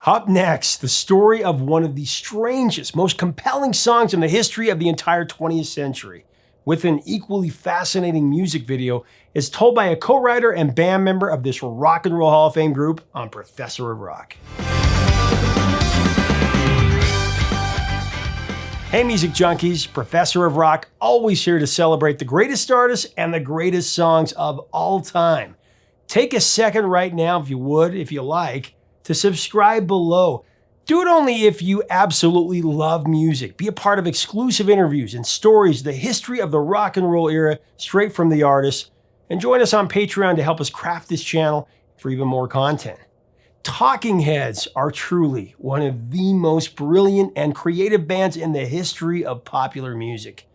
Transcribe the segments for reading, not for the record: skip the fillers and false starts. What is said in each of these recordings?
Up next, the story of one of the strangest, most compelling songs in the history of the entire 20th century, with an equally fascinating music video, is told by a co-writer and band member of this Rock and Roll Hall of Fame group on Professor of Rock. Hey music junkies, Professor of Rock, always here to celebrate the greatest artists and the greatest songs of all time. Take a second right now, if you would, if you like, to subscribe below. Do it only if you absolutely love music. Be a part of exclusive interviews and stories, the history of the rock and roll era, straight from the artists. And join us on Patreon to help us craft this channel for even more content. Talking Heads are truly one of the most brilliant and creative bands in the history of popular music.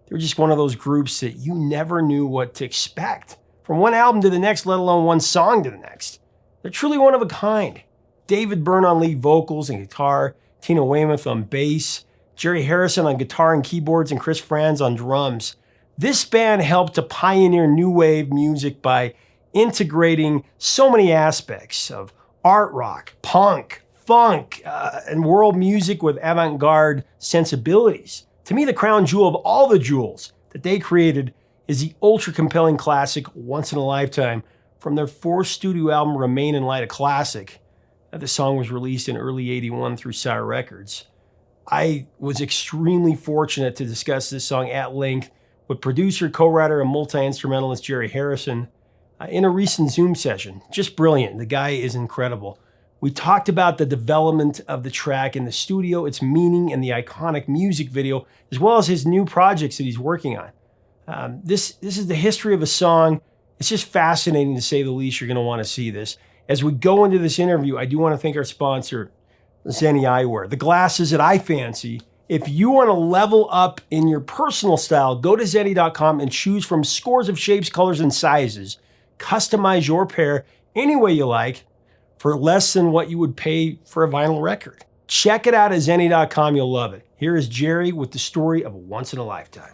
They're just one of those groups that you never knew what to expect, from one album to the next, let alone one song to the next. They're truly one of a kind. David Byrne on lead vocals and guitar, Tina Weymouth on bass, Jerry Harrison on guitar and keyboards, and Chris Franz on drums. This band helped to pioneer new wave music by integrating so many aspects of art rock, punk, funk, and world music with avant-garde sensibilities. To me, the crown jewel of all the jewels that they created is the ultra-compelling classic Once in a Lifetime from their fourth studio album, Remain in Light, a classic. The song was released in early '81 through Sire Records. I was extremely fortunate to discuss this song at length with producer, co-writer, and multi-instrumentalist Jerry Harrison in a recent Zoom session. Just brilliant. The guy is incredible. We talked about the development of the track in the studio, its meaning, and the iconic music video, as well as his new projects that he's working on. This is the history of a song. It's just fascinating, to say the least. You're going to want to see this. As we go into this interview, I do want to thank our sponsor, Zenni Eyewear, the glasses that I fancy. If you want to level up in your personal style, go to Zenni.com and choose from scores of shapes, colors, and sizes. Customize your pair any way you like for less than what you would pay for a vinyl record. Check it out at Zenni.com. You'll love it. Here is Jerry with the story of Once in a Lifetime.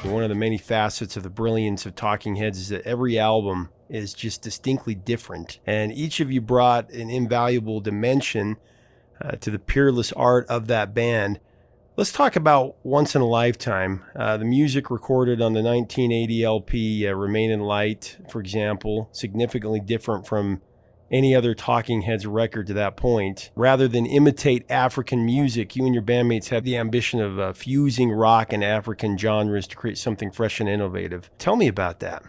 One of the many facets of the brilliance of Talking Heads is that every album is just distinctly different, and each of you brought an invaluable dimension to the peerless art of that band. Let's talk about Once in a Lifetime. The music recorded on the 1980 LP, Remain in Light, for example, significantly different from any other Talking Heads record to that point. Rather than imitate African music, you and your bandmates had the ambition of fusing rock and African genres to create something fresh and innovative. Tell me about that.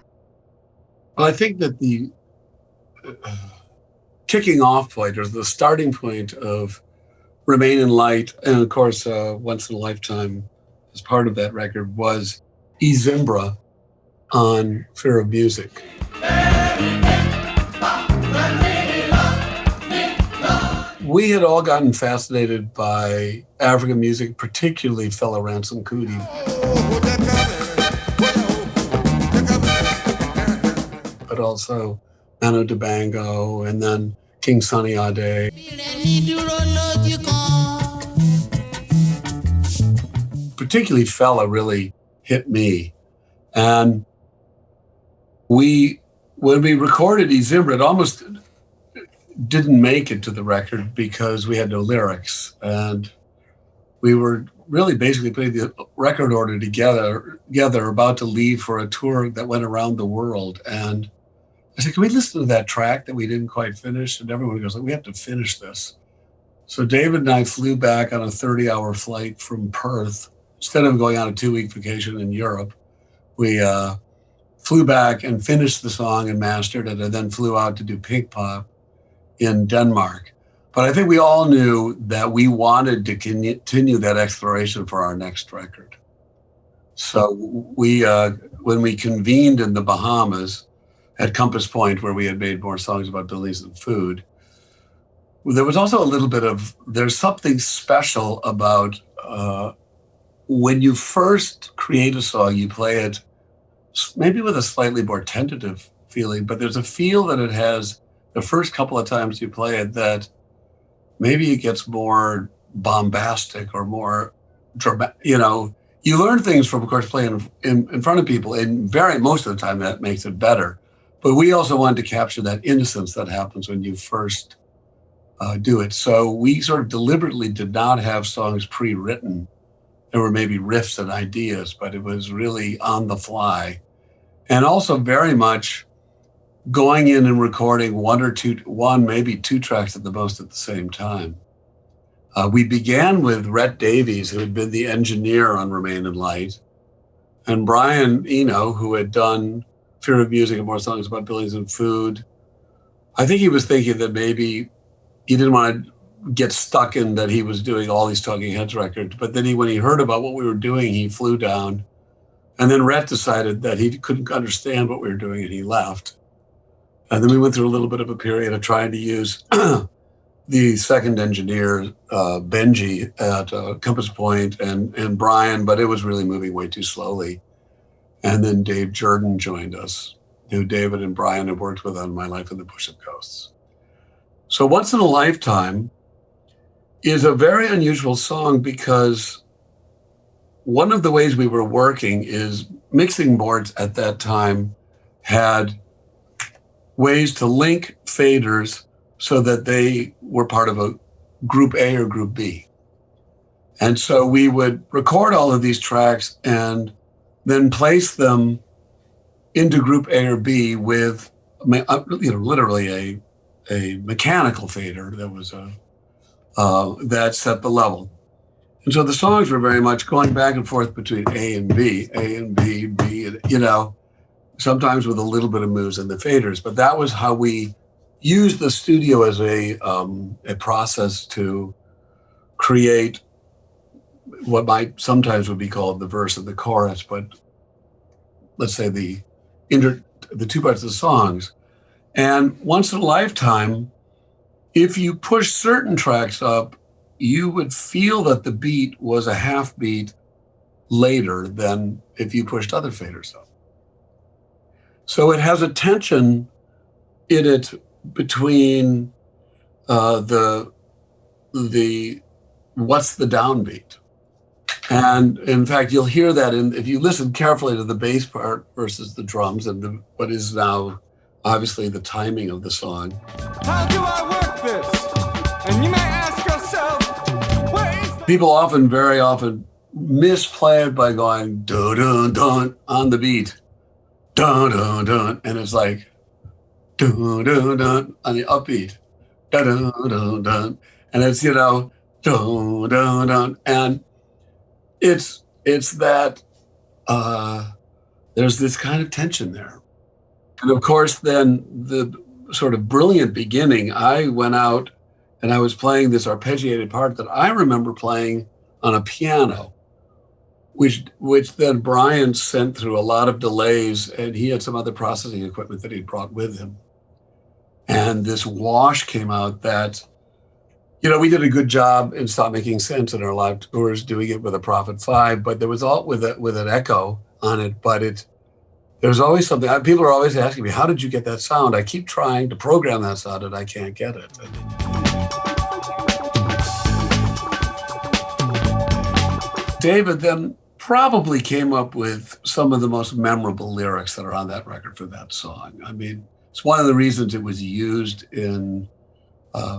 Well, I think that the kicking off point, or the starting point of Remain in Light, and of course Once in a Lifetime as part of that record, was Zimbra on Fear of Music. We had all gotten fascinated by African music, particularly Fela Ransom Kuti. But also Manu Dibango, and then King Sunny Ade. Particularly Fela really hit me. And when we recorded Zimbra, it almost didn't make it to the record because we had no lyrics, and we were really basically putting the record order together, about to leave for a tour that went around the world. And I said, can we listen to that track that we didn't quite finish? And everyone goes, we have to finish this. So David and I flew back on a 30-hour flight from Perth. Instead of going on a 2-week vacation in Europe, we flew back and finished the song and mastered it, and then flew out to do Pink Pop in Denmark. But I think we all knew that we wanted to continue that exploration for our next record. So we, when we convened in the Bahamas at Compass Point, where we had made more songs about buildings and food, there was also a little bit of, there's something special about when you first create a song, you play it maybe with a slightly more tentative feeling, but there's a feel that it has the first couple of times you play it that maybe it gets more bombastic or more dramatic. You learn things from, of course, playing in front of people, and most of the time that makes it better. But we also wanted to capture that innocence that happens when you first do it. So we sort of deliberately did not have songs pre-written. There were maybe riffs and ideas, but it was really on the fly. And also very much going in and recording one, maybe two tracks at the most at the same time. We began with Rhett Davies, who had been the engineer on Remain in Light, and Brian Eno, who had done Fear of Music and More Songs About Buildings and Food. I think he was thinking that maybe he didn't want to get stuck in that he was doing all these Talking Heads records. But then when he heard about what we were doing, he flew down. And then Rhett decided that he couldn't understand what we were doing, and he left. And then we went through a little bit of a period of trying to use the second engineer, Benji, at Compass Point and Brian, but it was really moving way too slowly. And then Dave Jordan joined us, who David and Brian had worked with on My Life in the Bush of Ghosts. So Once in a Lifetime is a very unusual song because one of the ways we were working is mixing boards at that time had ways to link faders so that they were part of a group A or group B. And so we would record all of these tracks and then place them into group A or B with, literally a mechanical fader that was that set the level. And so the songs were very much going back and forth between A and B, B, and, sometimes with a little bit of moves in the faders. But that was how we used the studio as a process to create what might sometimes would be called the verse and the chorus, but let's say the two parts of the songs. And Once in a Lifetime, if you push certain tracks up, you would feel that the beat was a half beat later than if you pushed other faders up. So it has a tension in it between the what's the downbeat. And in fact, you'll hear that if you listen carefully to the bass part versus the drums and what is now obviously the timing of the song. How do I work this? And you may ask yourself, where is People very often misplay it by going dun dun dun on the beat, dun dun dun, and it's like dun dun dun on the upbeat, dun dun dun dun, and it's dun dun dun, and it's that there's this kind of tension there. And of course, then the sort of brilliant beginning, I went out and I was playing this arpeggiated part that I remember playing on a piano, which then Brian sent through a lot of delays, and he had some other processing equipment that he'd brought with him. And this wash came out that, we did a good job in Stop Making Sense in our live tours doing it with a Prophet 5, but there was all with an echo on it, but there's always something. People are always asking me, how did you get that sound? I keep trying to program that sound and I can't get it. David then probably came up with some of the most memorable lyrics that are on that record for that song. I mean, it's one of the reasons it was used in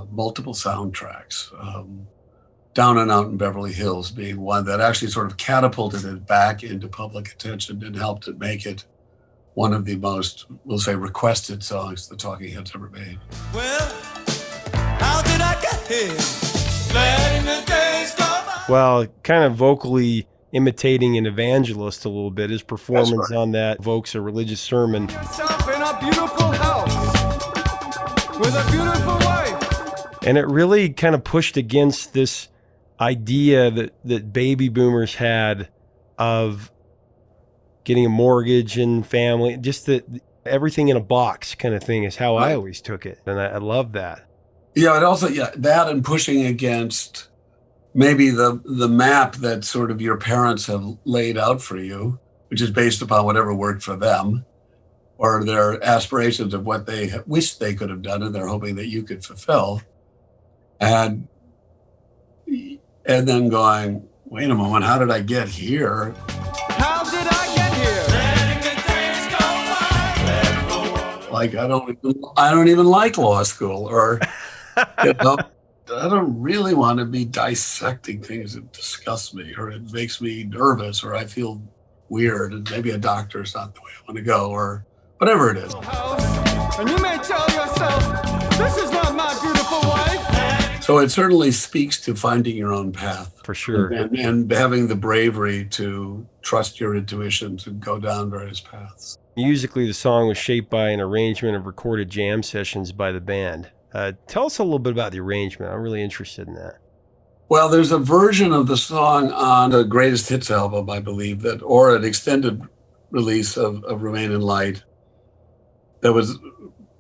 multiple soundtracks. Down and Out in Beverly Hills being one that actually sort of catapulted it back into public attention and helped it make it one of the most, we'll say, requested songs the Talking Heads ever made. Well, how did I get here? Letting the days go by. Well, kind of vocally imitating an evangelist a little bit. His performance right. on that evokes a religious sermon. Yourself in a beautiful house with a beautiful wife. And it really kind of pushed against this idea that baby boomers had of getting a mortgage and family, just everything in a box kind of thing is how I always took it. And I love that. Yeah, and also, that and pushing against maybe the map that sort of your parents have laid out for you, which is based upon whatever worked for them, or their aspirations of what they wish they could have done and they're hoping that you could fulfill. And then going, wait a moment, how did I get here? How did I get here? Like I don't even like law school, or you know, I don't really want to be dissecting things that disgust me, or it makes me nervous, or I feel weird, and maybe a doctor's not the way I want to go, or whatever it is. And you may tell yourself, this is not my beautiful wife. So it certainly speaks to finding your own path. For sure. And having the bravery to trust your intuition to go down various paths. Musically, the song was shaped by an arrangement of recorded jam sessions by the band. Tell us a little bit about the arrangement. I'm really interested in that. Well, there's a version of the song on the Greatest Hits album, I believe, or an extended release of Remain in Light that was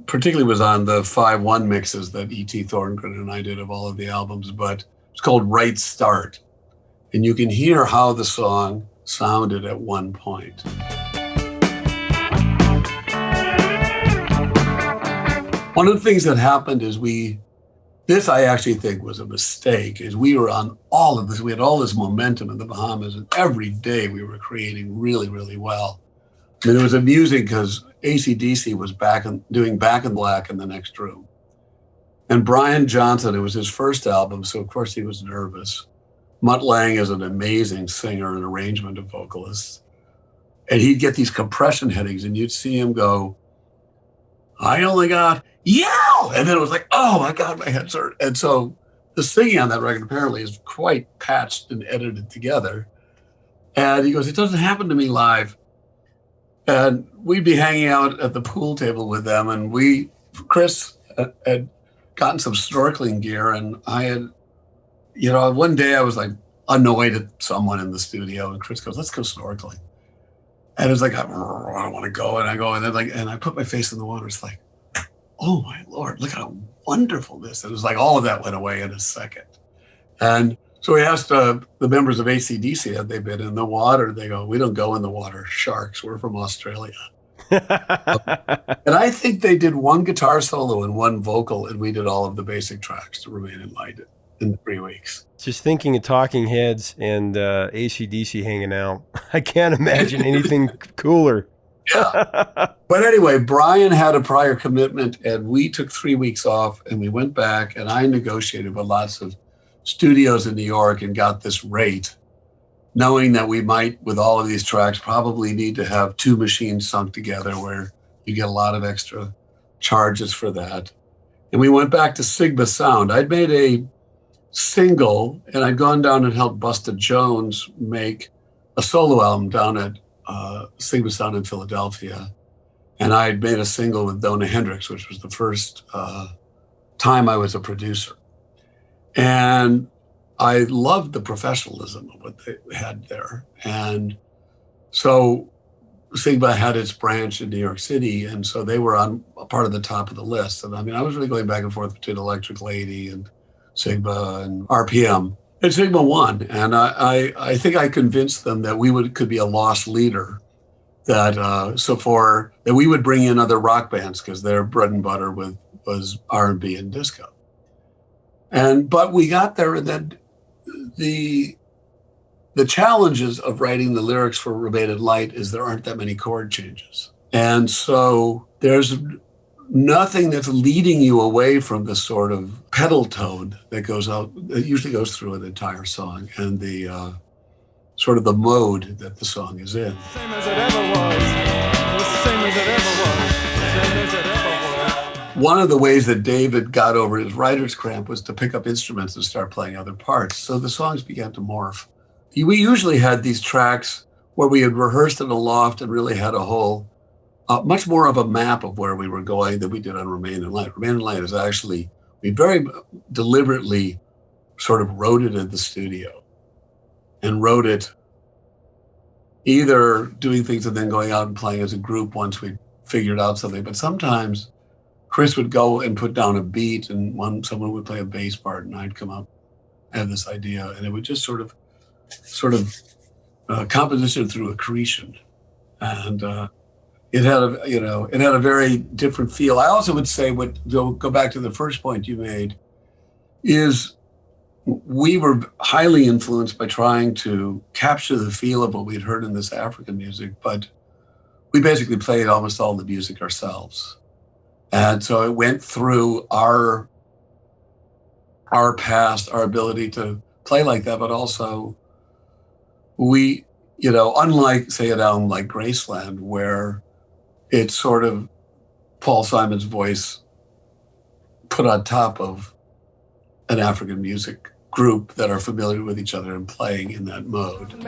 on the 5-1 mixes that E.T. Thorngren and I did of all of the albums, but it's called Right Start. And you can hear how the song sounded at one point. One of the things that happened is this I actually think was a mistake, is we were on all of this. We had all this momentum in the Bahamas, and every day we were creating really, really well. I mean, it was amusing because AC/DC was doing Back in Black in the next room. And Brian Johnson, it was his first album, so of course he was nervous. Mutt Lange is an amazing singer and arrangement of vocalists. And he'd get these compression headings, and you'd see him go, I only got yell! And then it was like, oh my God, my head's hurt. And so the singing on that record apparently is quite patched and edited together. And he goes, it doesn't happen to me live. And we'd be hanging out at the pool table with them, and Chris had gotten some snorkeling gear, and I had, one day I was like annoyed at someone in the studio, and Chris goes, let's go snorkeling. And it was like, I don't want to go. And I go, and then and I put my face in the water. It's like, oh my Lord, look how wonderful this is. It was like all of that went away in a second. And so we asked the members of AC/DC, had they been in the water? They go, we don't go in the water, sharks, we're from Australia. And I think they did one guitar solo and one vocal, and we did all of the basic tracks to Remain in Light in 3 weeks. Just thinking of Talking Heads and AC/DC hanging out, I can't imagine anything cooler. Yeah. But anyway, Brian had a prior commitment, and we took 3 weeks off, and we went back, and I negotiated with lots of studios in New York and got this rate, knowing that we might, with all of these tracks, probably need to have 2 machines sunk together where you get a lot of extra charges for that. And we went back to Sigma Sound. I'd made a single, and I'd gone down and helped Busta Jones make a solo album down at Sigma Sound in Philadelphia. And I had made a single with Dona Hendrix, which was the first time I was a producer. And I loved the professionalism of what they had there. And so Sigma had its branch in New York City, and so they were on a part of the top of the list. And I mean, I was really going back and forth between Electric Lady and Sigma and RPM. And Sigma won. And I think I convinced them that could be a lost leader, that we would bring in other rock bands because their bread and butter was R&B and disco. But we got there, and then the challenges of writing the lyrics for Remain in Light is there aren't that many chord changes. And so there's nothing that's leading you away from the sort of pedal tone that usually goes through an entire song, and the sort of the mode that the song is in. Same as it ever was. Same as it ever was. Same as it ever was. One of the ways that David got over his writer's cramp was to pick up instruments and start playing other parts. So the songs began to morph. We usually had these tracks where we had rehearsed in a loft and really had a whole, much more of a map of where we were going than we did on Remain in Light. Remain in Light is actually, we very deliberately sort of wrote it in the studio, and wrote it either doing things and then going out and playing as a group once we figured out something. But sometimes Chris would go and put down a beat, and someone would play a bass part, and I'd come up, have this idea, and it would just sort of composition through accretion. And it had a very different feel. I also would say, go back to the first point you made, is we were highly influenced by trying to capture the feel of what we'd heard in this African music, but we basically played almost all the music ourselves. And so it went through our past, our ability to play like that, but also we, unlike, say, an album like Graceland, where it's sort of Paul Simon's voice put on top of an African music group that are familiar with each other and playing in that mode. We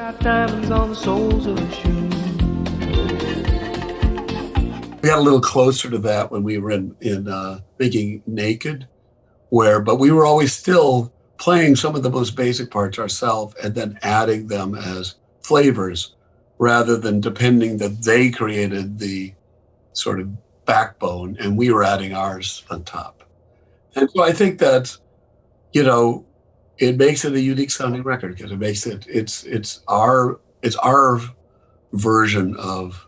got a little closer to that when we were in making Naked, but we were always still playing some of the most basic parts ourselves and then adding them as flavors rather than depending that they created the sort of backbone and we were adding ours on top. And so I think that, it makes it a unique sounding record because it makes it's our version of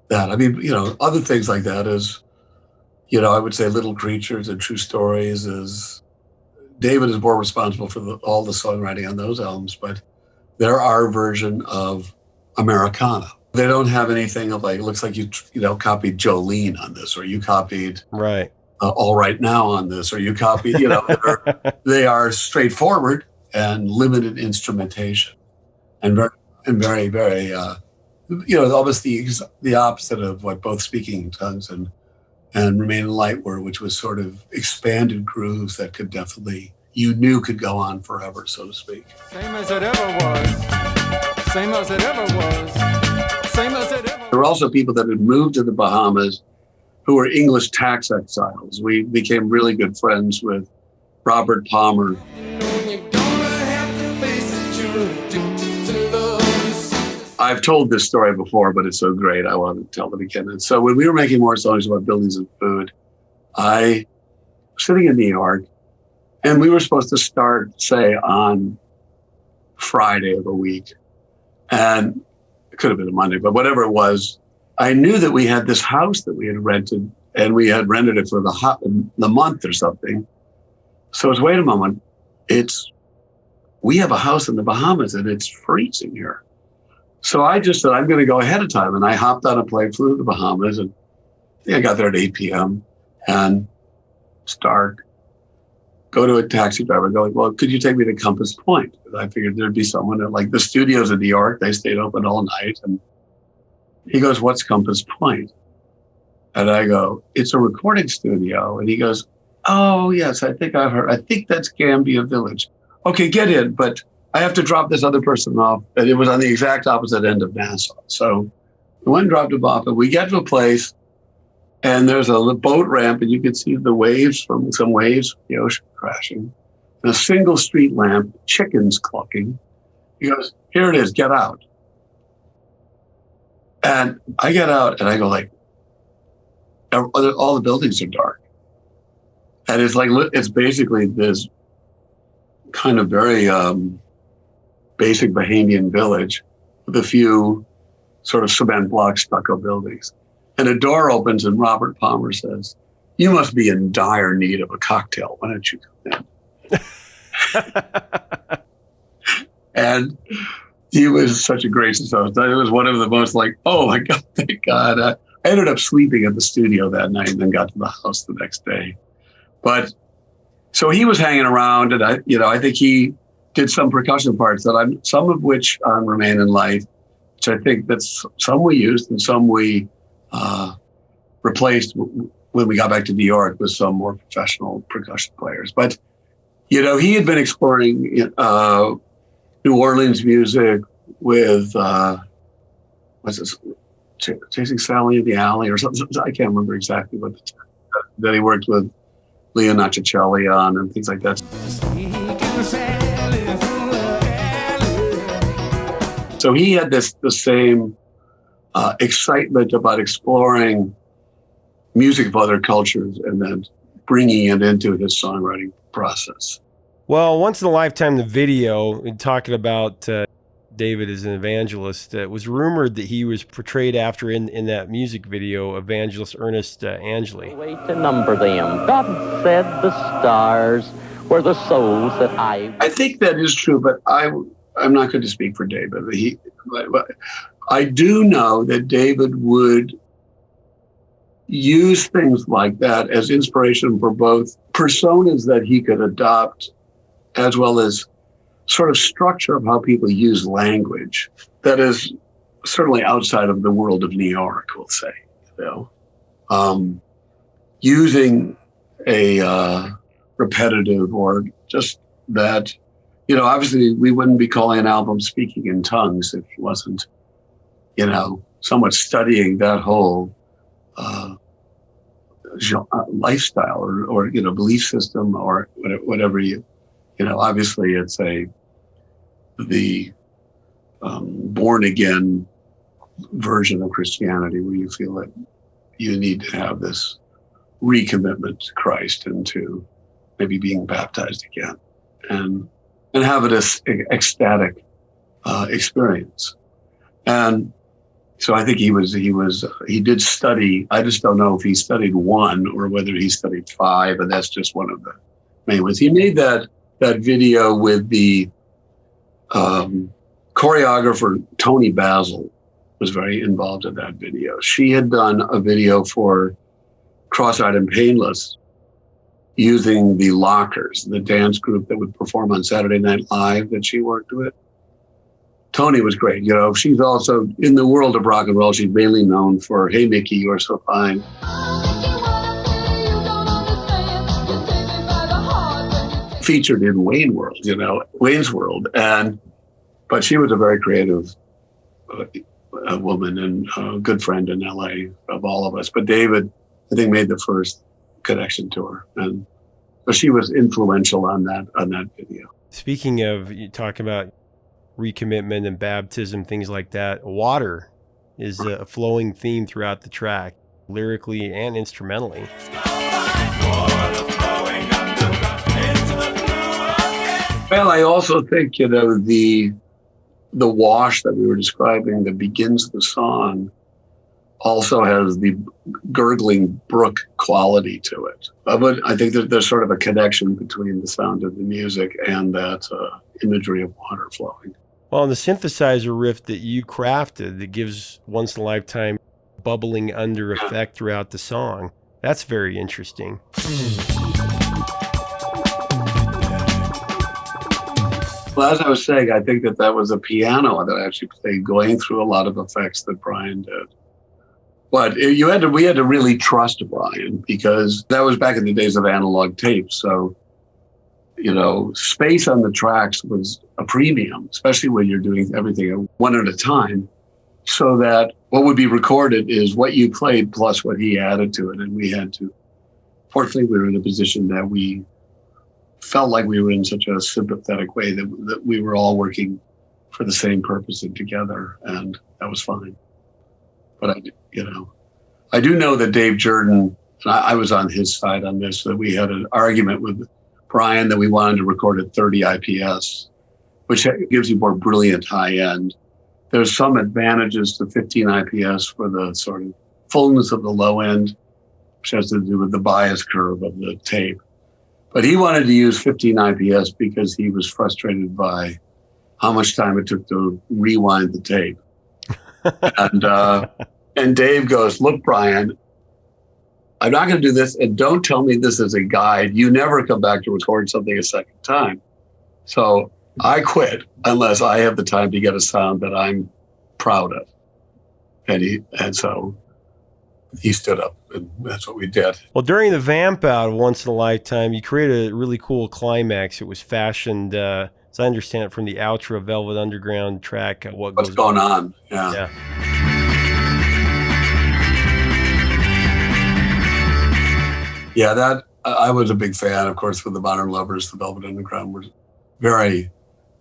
that. I mean, other things like that is, I would say Little Creatures and True Stories is, David is more responsible for all the songwriting on those albums, but they're our version of Americana. They don't have anything of like, it looks like you copied Jolene on this, or you copied right. All Right Now on this, or you copied, they are straightforward and limited instrumentation and very, very, almost the opposite of what both Speaking in Tongues and Remain in Light were, which was sort of expanded grooves that could definitely, could go on forever, so to speak. Same as it ever was. Same as it ever was. Same as it ever was. There were also people that had moved to the Bahamas who were English tax exiles. We became really good friends with Robert Palmer. I've told this story before, but it's so great, I want to tell it again. And so when we were making more songs about buildings and food, I was sitting in New York, and we were supposed to start, say, on Friday of a week. And it could have been a Monday, but whatever it was, I knew that we had this house that we had rented, and we had rented it for the month or something. So it's, wait a moment, we have a house in the Bahamas, and it's freezing here. So I just said, I'm going to go ahead of time. And I hopped on a plane, flew to the Bahamas, and I got there at 8 p.m. and it's dark. Go to a taxi driver, go, well, could you take me to Compass Point? Because I figured there'd be someone at the studios in New York. They stayed open all night. And he goes, what's Compass Point? And I go, it's a recording studio. And he goes, oh, yes, I think I've heard. I think that's Gambia Village. Okay, get in, but I have to drop this other person off. And it was on the exact opposite end of Nassau. So we went and dropped him off, and we get to a place, and there's a boat ramp, and you can see the waves, the ocean crashing, and a single street lamp, chickens clucking. He goes, here it is, get out. And I get out, and I go all the buildings are dark. And it's basically this kind of very basic Bahamian village with a few sort of cement block stucco buildings. And a door opens, and Robert Palmer says, you must be in dire need of a cocktail. Why don't you come in? And he was such a gracious host. It was one of the most oh my God, thank God. I ended up sleeping at the studio that night and then got to the house the next day. But so he was hanging around, and I think he did some percussion parts some of which on Remain in Light, which I think that's some we used and some we replaced when we got back to New York with some more professional percussion players. But, he had been exploring New Orleans music with, what's this, Chasing Sally in the Alley or something. I can't remember exactly what that he worked with Leon Nachicelli on and things like that. So he had the same excitement about exploring music of other cultures and then bringing it into his songwriting process. Well, once in a lifetime, the video talking about David as an evangelist, it was rumored that he was portrayed after in that music video, evangelist Ernest Angley. Way to number them. God said the stars were the souls that I think that is true, but I'm not going to speak for David. I do know that David would use things like that as inspiration for both personas that he could adopt, as well as sort of structure of how people use language that is certainly outside of the world of New York, we'll say, using a repetitive or just that, obviously we wouldn't be calling an album Speaking in Tongues if he wasn't, somewhat studying that whole lifestyle or belief system or whatever obviously it's the born again version of Christianity where you feel that you need to have this recommitment to Christ and to maybe being baptized again and have it as ecstatic experience. And so I think he did study. I just don't know if he studied one or whether he studied five, and that's just one of the main ones. He made that video with the choreographer Tony Basil was very involved in that video. She had done a video for Cross-Eyed and Painless using the Lockers, the dance group that would perform on Saturday Night Live that she worked with. Tony was great. She's also in the world of rock and roll. She's mainly known for "Hey Mickey, You're So Fine." Featured in Wayne's World, but she was a very creative woman and a good friend in LA of all of us. But David, I think, made the first connection to her, and so she was influential on that video. Speaking of, you talk about recommitment and baptism, things like that. Water is a flowing theme throughout the track, lyrically and instrumentally. Well, I also think, the wash that we were describing that begins the song also has the gurgling brook quality to it. But I think that there's sort of a connection between the sound of the music and that imagery of water flowing. Well, and the synthesizer riff that you crafted that gives Once in a Lifetime bubbling under effect throughout the song, that's very interesting. Well, as I was saying, I think that was a piano that I actually played going through a lot of effects that Brian did. But we had to really trust Brian because that was back in the days of analog tape. So, space on the tracks was a premium, especially when you're doing everything one at a time, so that what would be recorded is what you played plus what he added to it. And we had to, fortunately, we were in a position that we felt like we were in such a sympathetic way that we were all working for the same purpose and together, and that was fine. But I do know that Dave Jordan, and I was on his side on this, that we had an argument with Brian that we wanted to record at 30 IPS, which gives you more brilliant high end. There's some advantages to 15 IPS for the sort of fullness of the low end, which has to do with the bias curve of the tape. But he wanted to use 15 IPS because he was frustrated by how much time it took to rewind the tape. And Dave goes, "Look, Brian, I'm not going to do this, and don't tell me this is a guide. You never come back to record something a second time. So I quit unless I have the time to get a sound that I'm proud of." And so he stood up, and that's what we did. Well, during the vamp out of Once in a Lifetime, you created a really cool climax. It was fashioned, as I understand it, from the outro Velvet Underground track. What's going on? Yeah. Yeah, that I was a big fan, of course, with the Modern Lovers. The Velvet Underground was very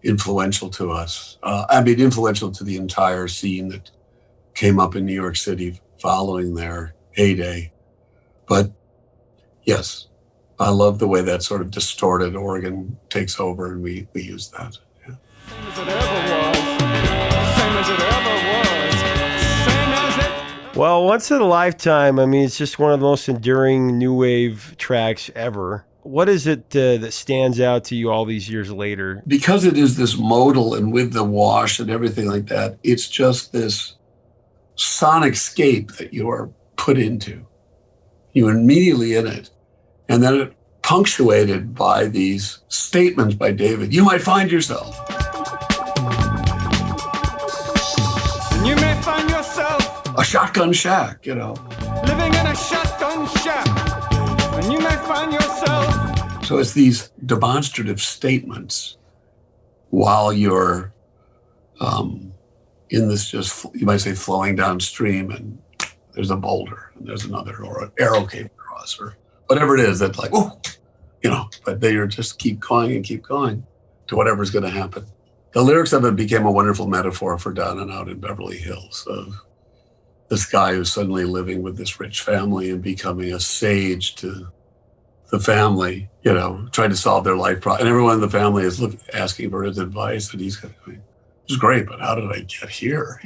influential to us. Influential to the entire scene that came up in New York City following their heyday. But yes, I love the way that sort of distorted organ takes over, and we use that. Yeah. Same as it ever was. Same as it ever was. Same as it. Well, Once in a Lifetime, it's just one of the most enduring new wave tracks ever. What is it that stands out to you all these years later? Because it is this modal and with the wash and everything like that, it's just this sonic scape that you are put into. You're immediately in it. And then it punctuated by these statements by David. You might find yourself. And you may find yourself A shotgun shack, living in a shotgun shack. And you may find yourself. So it's these demonstrative statements while you're in this just, you might say, flowing downstream, and there's a boulder and there's another, or an arrow came across, or whatever it is that's like, oh, but they are just keep going to whatever's going to happen. The lyrics of it became a wonderful metaphor for down and out in Beverly Hills, of this guy who's suddenly living with this rich family and becoming a sage to the family, trying to solve their life problem. And everyone in the family is asking for his advice, and he's going, it's great, but how did I get here?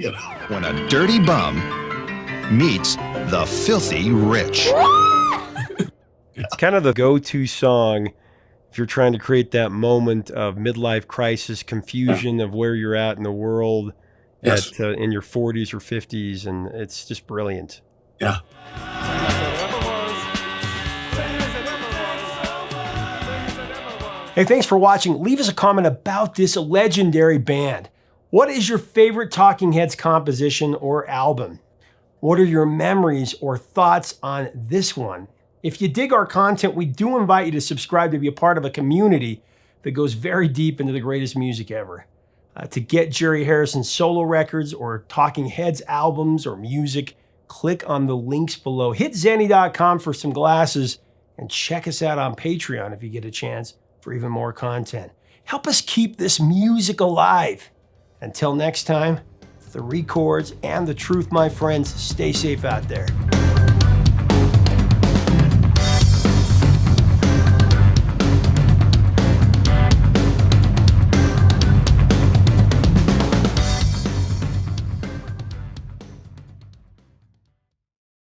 When a dirty bum meets the filthy rich. It's kind of the go-to song if you're trying to create that moment of midlife crisis, confusion of where you're at in the world in your 40s or 50s, and it's just brilliant. Yeah. Hey, thanks for watching. Leave us a comment about this legendary band. What is your favorite Talking Heads composition or album? What are your memories or thoughts on this one? If you dig our content, we do invite you to subscribe to be a part of a community that goes very deep into the greatest music ever. To get Jerry Harrison's solo records or Talking Heads albums or music, click on the links below. Hit Zenny.com for some glasses, and check us out on Patreon if you get a chance for even more content. Help us keep this music alive. Until next time, 3 chords and the truth, my friends. Stay safe out there.